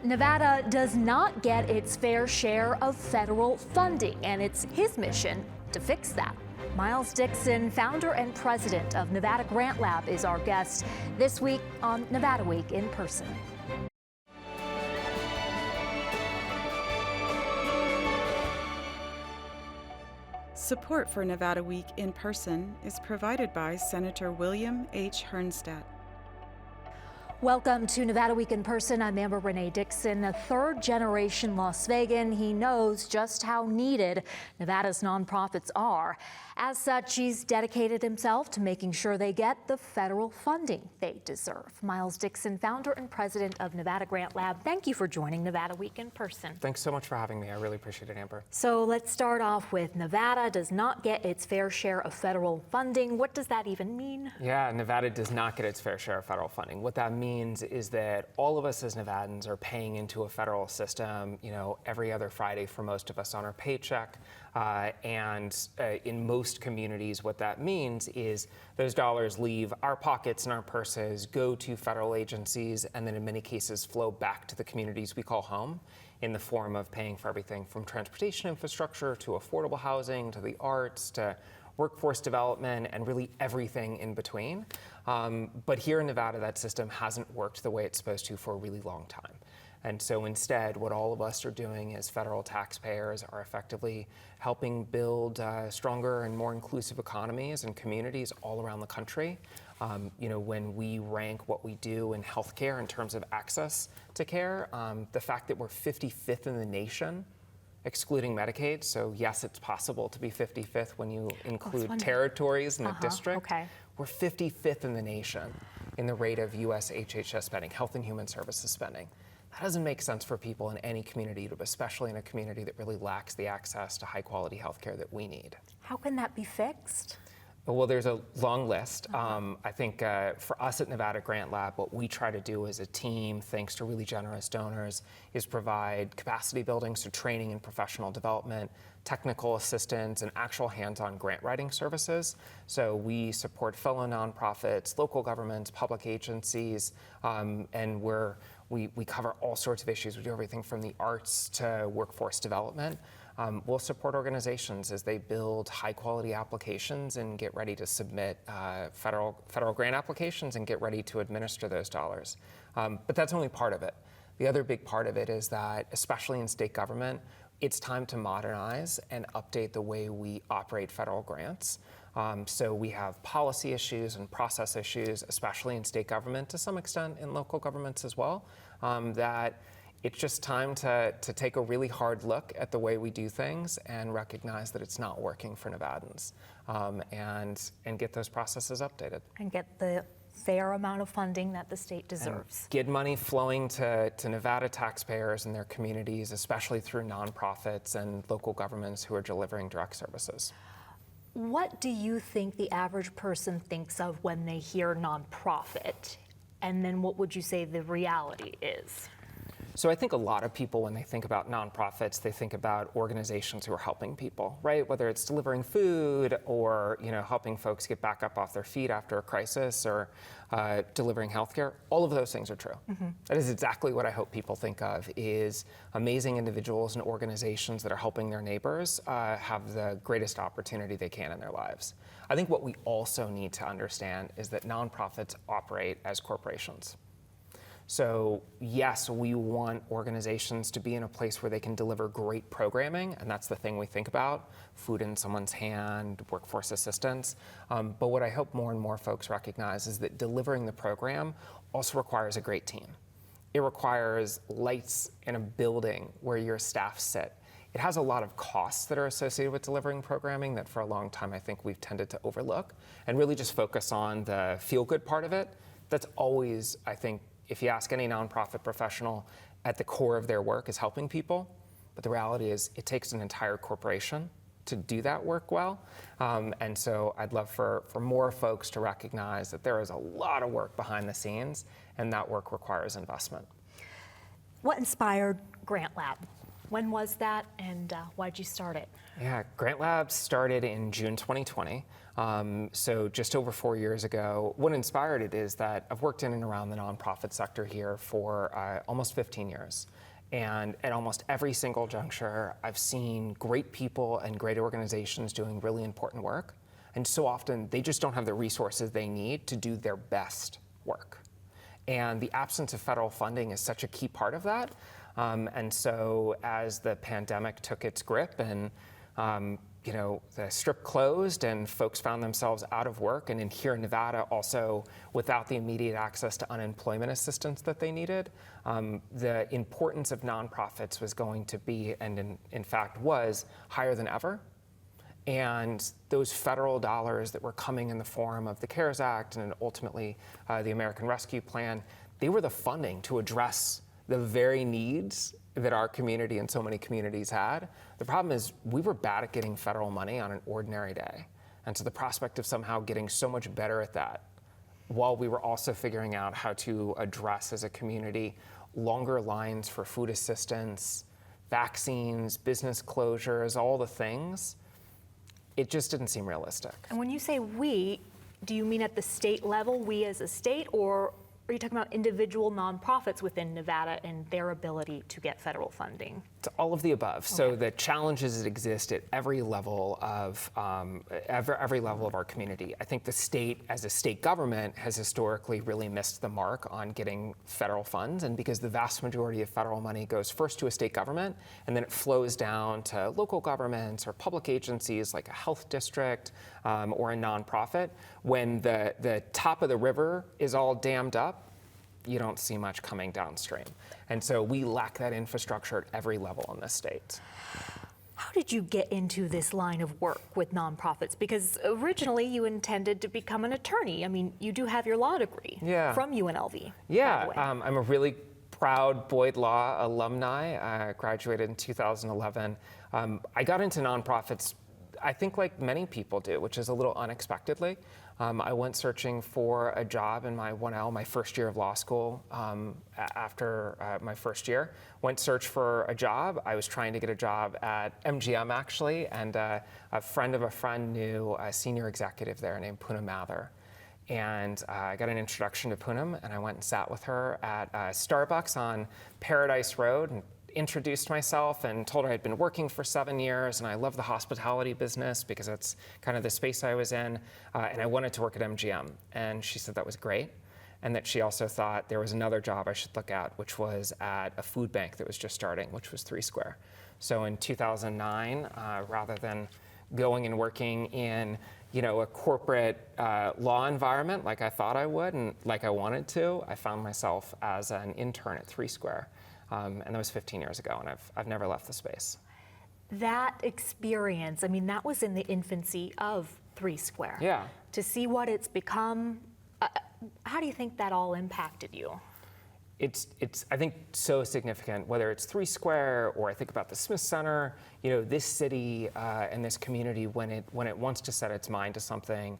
Nevada does not get its fair share of federal funding, and it's his mission to fix that. Miles Dickson, founder and president of Nevada Grant Lab, is our guest this week on Nevada Week in Person. Support for Nevada Week in Person is provided by Senator William H. Hernstat. Welcome to Nevada Week in Person. I'm Amber Renee Dickson, a third-generation Las Vegan. He knows just how needed Nevada's nonprofits are. As such, he's dedicated himself to making sure they get the federal funding they deserve. Miles Dickson, founder and president of Nevada Grant Lab, thank you for joining Nevada Week in Person. Thanks so much for having me. I really appreciate it, Amber. So let's start off with Nevada does not get its fair share of federal funding. What does that even mean? Yeah, Nevada does not get its fair share of federal funding. What that means is that all of us as Nevadans are paying into a federal system, every other Friday for most of us on our paycheck. In most communities, what that means is those dollars leave our pockets and our purses, go to federal agencies, and then in many cases flow back to the communities we call home in the form of paying for everything from transportation infrastructure to affordable housing to the arts to workforce development and really everything in between. But here in Nevada, that system hasn't worked the way it's supposed to for a really long time. And so instead, what all of us are doing as federal taxpayers are effectively helping build stronger and more inclusive economies and communities all around the country. When we rank what we do in healthcare in terms of access to care, the fact that we're 55th in the nation, excluding Medicaid. So yes, it's possible to be 55th when you include territories in the district. Okay. We're 55th in the nation in the rate of U.S. HHS spending, Health and Human Services spending. That doesn't make sense for people in any community, especially in a community that really lacks the access to high quality healthcare that we need. How can that be fixed? Well, there's a long list. I think for us at Nevada Grant Lab, what we try to do as a team, thanks to really generous donors, is provide capacity building, so training and professional development, technical assistance, and actual hands-on grant writing services. So we support fellow nonprofits, local governments, public agencies, and we cover all sorts of issues. We do everything from the arts to workforce development. We'll support organizations as they build high-quality applications and get ready to submit federal grant applications and get ready to administer those dollars. But that's only part of it. The other big part of it is that, especially in state government, it's time to modernize and update the way we operate federal grants. So we have policy issues and process issues, especially in state government, to some extent in local governments as well, that it's just time to take a really hard look at the way we do things and recognize that it's not working for Nevadans, and get those processes updated. And get the fair amount of funding that the state deserves. And get money flowing to Nevada taxpayers and their communities, especially through nonprofits and local governments who are delivering direct services. What do you think the average person thinks of when they hear nonprofit? And then what would you say the reality is? So I think a lot of people, when they think about nonprofits, they think about organizations who are helping people, right? Whether it's delivering food or helping folks get back up off their feet after a crisis or delivering healthcare. All of those things are true. Mm-hmm. That is exactly what I hope people think of, is amazing individuals and organizations that are helping their neighbors have the greatest opportunity they can in their lives. I think what we also need to understand is that nonprofits operate as corporations. So yes, we want organizations to be in a place where they can deliver great programming, and that's the thing we think about, food in someone's hand, workforce assistance. But what I hope more and more folks recognize is that delivering the program also requires a great team. It requires lights in a building where your staff sit. It has a lot of costs that are associated with delivering programming that for a long time I think we've tended to overlook and really just focus on the feel-good part of it. That's always, I think, if you ask any nonprofit professional, at the core of their work is helping people. But the reality is it takes an entire corporation to do that work well. And so I'd love for more folks to recognize that there is a lot of work behind the scenes, and that work requires investment. What inspired Grant Lab? When was that, and why did you start it? Yeah, Grant Labs started in June 2020, so just over 4 years ago. What inspired it is that I've worked in and around the nonprofit sector here for almost 15 years. And at almost every single juncture, I've seen great people and great organizations doing really important work. And so often, they just don't have the resources they need to do their best work. And the absence of federal funding is such a key part of that. And so as the pandemic took its grip and the strip closed and folks found themselves out of work, and in here in Nevada also without the immediate access to unemployment assistance that they needed, the importance of nonprofits was going to be, and in fact was, higher than ever. And those federal dollars that were coming in the form of the CARES Act and ultimately the American Rescue Plan, they were the funding to address the very needs that our community and so many communities had. The problem is we were bad at getting federal money on an ordinary day. And so the prospect of somehow getting so much better at that, while we were also figuring out how to address as a community longer lines for food assistance, vaccines, business closures, all the things, it just didn't seem realistic. And when you say we, do you mean at the state level, we as a state, or are you talking about individual nonprofits within Nevada and their ability to get federal funding? It's all of the above. Okay. So the challenges that exist at every level of every level of our community. I think the state, as a state government, has historically really missed the mark on getting federal funds, and because the vast majority of federal money goes first to a state government, and then it flows down to local governments or public agencies like a health district or a nonprofit. When the top of the river is all dammed up, you don't see much coming downstream. And so we lack that infrastructure at every level in this state. How did you get into this line of work with nonprofits? Because originally you intended to become an attorney. I mean, you do have your law degree from UNLV. Yeah, I'm a really proud Boyd Law alumni. I graduated in 2011. I got into nonprofits, I think like many people do, which is a little unexpectedly. I went searching for a job in my 1L, my first year of law school. After my first year, went search for a job. I was trying to get a job at MGM actually, and a friend of a friend knew a senior executive there named Poonam Mather. And I got an introduction to Poonam, and I went and sat with her at Starbucks on Paradise Road, and introduced myself and told her I'd been working for 7 years and I love the hospitality business because that's kind of the space I was in, and I wanted to work at MGM. And she said that was great, and that she also thought there was another job I should look at, which was at a food bank that was just starting, which was 3 Square. So in 2009, rather than going and working in a corporate law environment like I thought I would and like I wanted to, I found myself as an intern at 3 Square. And that was 15 years ago, and I've never left the space. That experience, I mean, that was in the infancy of 3 Square. Yeah. To see what it's become, how do you think that all impacted you? It's I think so significant, whether it's 3 Square or I think about the Smith Center. This city and this community, when it wants to set its mind to something,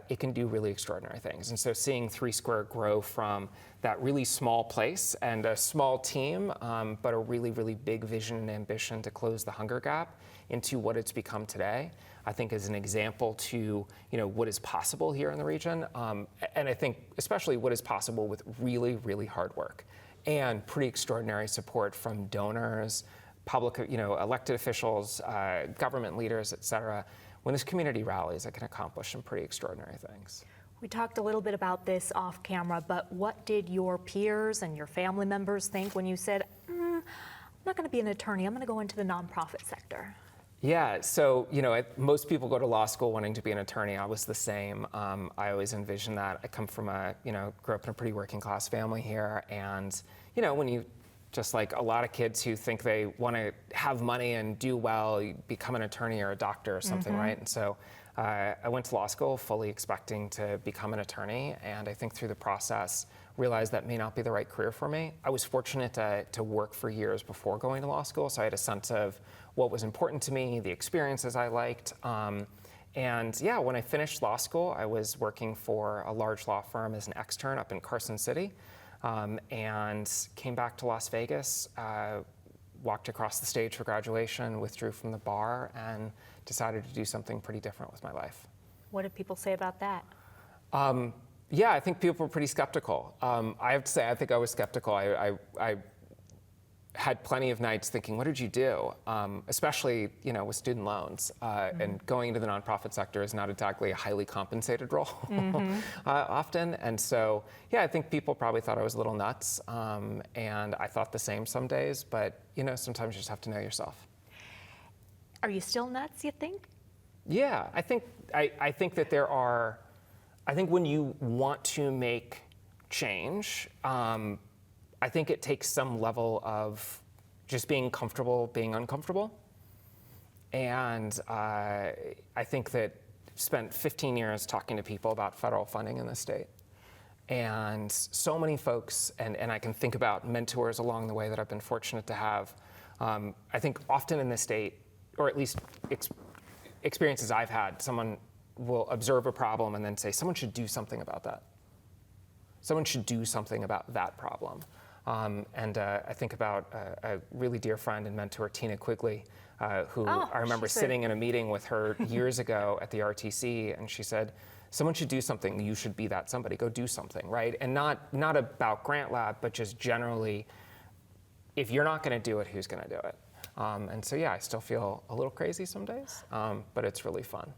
it can do really extraordinary things. And so seeing 3 Square grow from that really small place and a small team, but a really, really big vision and ambition to close the hunger gap into what it's become today, I think is an example to what is possible here in the region, and I think especially what is possible with really, really hard work and pretty extraordinary support from donors, public, elected officials, government leaders, et cetera. When this community rallies, it can accomplish some pretty extraordinary things. We talked a little bit about this off camera, but what did your peers and your family members think when you said, I'm not going to be an attorney, I'm going to go into the nonprofit sector? Yeah, so, most people go to law school wanting to be an attorney. I was the same. I always envisioned that. I come from grew up in a pretty working class family here. And, when you, just like a lot of kids who think they want to have money and do well, you become an attorney or a doctor or something, right? And so I went to law school fully expecting to become an attorney. And I think through the process, realized that may not be the right career for me. I was fortunate to work for years before going to law school, so I had a sense of what was important to me, the experiences I liked. And yeah, when I finished law school, I was working for a large law firm as an extern up in Carson City, and came back to Las Vegas walked across the stage for graduation, withdrew from the bar, and decided to do something pretty different with my life. What did people say about that? Yeah, I think people were pretty skeptical. I have to say, I think I was skeptical. I had plenty of nights thinking, what did you do? Especially, with student loans. And going into the nonprofit sector is not exactly a highly compensated role often. And so, yeah, I think people probably thought I was a little nuts. And I thought the same some days, but, sometimes you just have to know yourself. Are you still nuts, you think? Yeah, I think that I think when you want to make change, I think it takes some level of just being comfortable being uncomfortable. And I think that spent 15 years talking to people about federal funding in the state. And so many folks, and I can think about mentors along the way that I've been fortunate to have. I think often in the state, or at least experiences I've had, someone will observe a problem and then say, someone should do something about that. Someone should do something about that problem. And I think about a really dear friend and mentor, Tina Quigley, who I remember sitting in a meeting with her years ago at the RTC, and she said, someone should do something, you should be that somebody, go do something, right? And not about Grant Lab, but just generally, if you're not gonna do it, who's gonna do it? And so yeah, I still feel a little crazy some days, but it's really fun.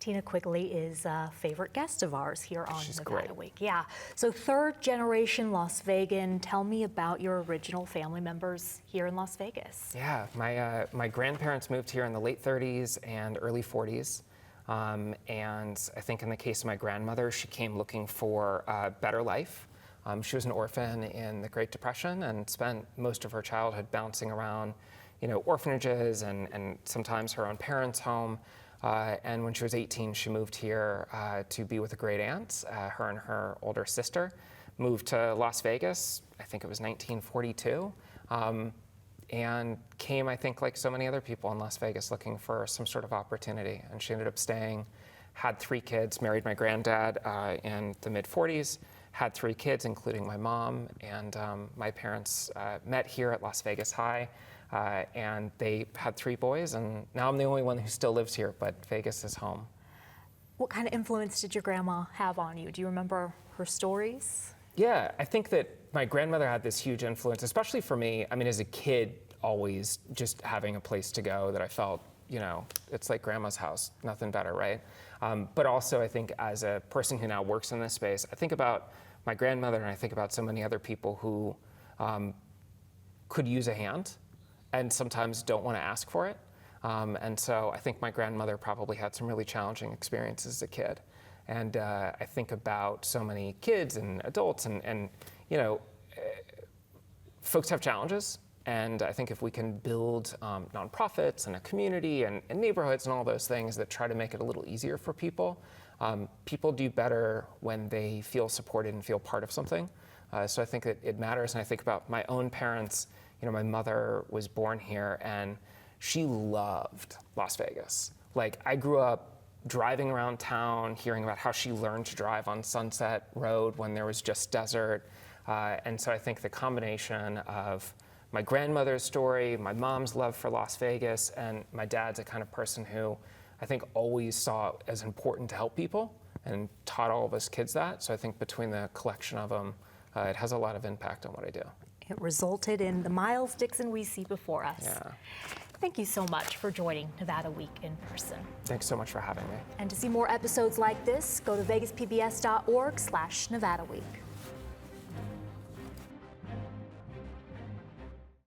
Tina Quigley is a favorite guest of ours here on She's Nevada great. Week. Yeah. So third generation Las Vegan. Tell me about your original family members here in Las Vegas. Yeah, my grandparents moved here in the late 30s and early 40s. And I think in the case of my grandmother, she came looking for a better life. She was an orphan in the Great Depression and spent most of her childhood bouncing around, orphanages and sometimes her own parents' home. And when she was 18, she moved here to be with a great aunt. Her and her older sister moved to Las Vegas, I think it was 1942, and came, I think, like so many other people in Las Vegas, looking for some sort of opportunity. And she ended up staying, had 3 kids, married my granddad in the mid-40s, had 3 kids, including my mom, and my parents met here at Las Vegas High. And they had 3 boys, and now I'm the only one who still lives here, but Vegas is home. What kind of influence did your grandma have on you? Do you remember her stories? Yeah, I think that my grandmother had this huge influence, especially for me. I mean, as a kid, always just having a place to go that I felt, it's like grandma's house, nothing better, right? But also, I think as a person who now works in this space, I think about my grandmother and I think about so many other people who could use a hand and sometimes don't want to ask for it. And so I think my grandmother probably had some really challenging experiences as a kid. And I think about so many kids and adults and folks have challenges. And I think if we can build nonprofits and a community and neighborhoods and all those things that try to make it a little easier for people, people do better when they feel supported and feel part of something. So I think that it matters. And I think about my own parents. My mother was born here and she loved Las Vegas. Like, I grew up driving around town, hearing about how she learned to drive on Sunset Road when there was just desert. And so I think the combination of my grandmother's story, my mom's love for Las Vegas, and my dad's a kind of person who I think always saw it as important to help people and taught all of us kids that. So I think between the collection of them, it has a lot of impact on what I do. It resulted in the Miles Dickson we see before us. Yeah. Thank you so much for joining Nevada Week in person. Thanks so much for having me. And to see more episodes like this, go to vegaspbs.org/Nevada Week.